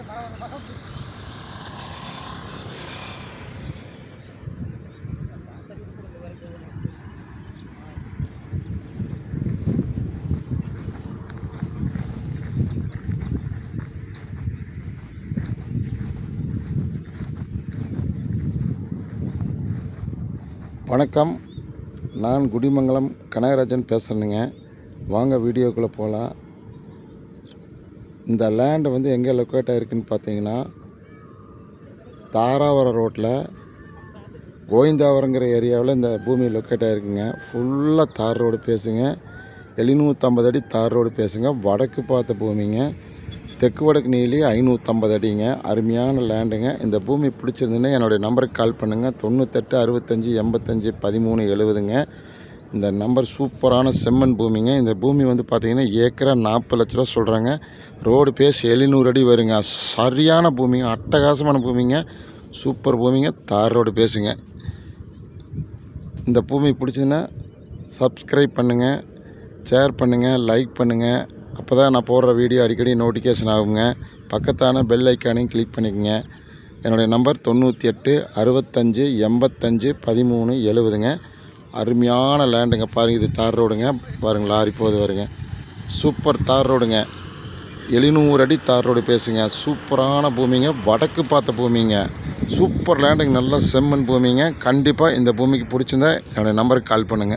வணக்கம், நான் குடிமங்கலம் கனகராஜன் பேசுகிறேனுங்க. வாங்க வீடியோக்குள்ளே போகலாம். இந்த லேண்டு வந்து எங்கே லொக்கேட் ஆகிருக்குன்னு பார்த்தீங்கன்னா, தாராவரம் ரோட்டில் கோவிந்தாவரங்கிற ஏரியாவில் இந்த பூமி லொக்கேட் ஆகிருக்குங்க. ஃபுல்லாக தார் ரோடு பேசுங்க, 750 அடி தார் ரோடு பேசுங்க. வடக்கு பார்த்த பூமிங்க, தெற்கு வடக்கு நீளி 550 அடிங்க. அருமையான லேண்டுங்க. இந்த பூமி பிடிச்சிருந்துன்னா என்னுடைய நம்பருக்கு கால் பண்ணுங்கள். 98 65 85 13 70ங்க. இந்த நம்பர் சூப்பரான செம்மண் பூமிங்க. இந்த பூமி வந்து பார்த்திங்கன்னா ஏக்கரா 40 லட்ச ரூபா சொல்கிறாங்க. ரோடு பேஸ் 700 அடி வருங்க. சரியான பூமிங்க, அட்டகாசமான பூமிங்க, சூப்பர் பூமிங்க. தார் ரோடு பேசுங்க. இந்த பூமி பிடிச்சதுன்னா சப்ஸ்கிரைப் பண்ணுங்கள், ஷேர் பண்ணுங்கள், லைக் பண்ணுங்கள். அப்போ தான் நான் போடுற வீடியோ அடிக்கடி நோட்டிஃபிகேஷன் ஆகுங்க. பக்கத்தான பெல் ஐக்கானையும் கிளிக் பண்ணிக்கோங்க. என்னுடைய நம்பர் 98 65 85 13 70ங்க. அருமையான லேண்டுங்க. பாருங்கள், இது தார் ரோடுங்க. பாருங்கள், லாரி போகுது வருங்க. சூப்பர் தார் ரோடுங்க. 700 அடி தார் ரோடு பேசுங்க. சூப்பரான பூமிங்க, வடக்கு பார்த்த பூமிங்க. சூப்பர் லேண்டுங்க, நல்ல செம்மண் பூமிங்க. கண்டிப்பாக இந்த பூமிக்கு பிடிச்சிருந்தா என்னுடைய நம்பருக்கு கால் பண்ணுங்கள்.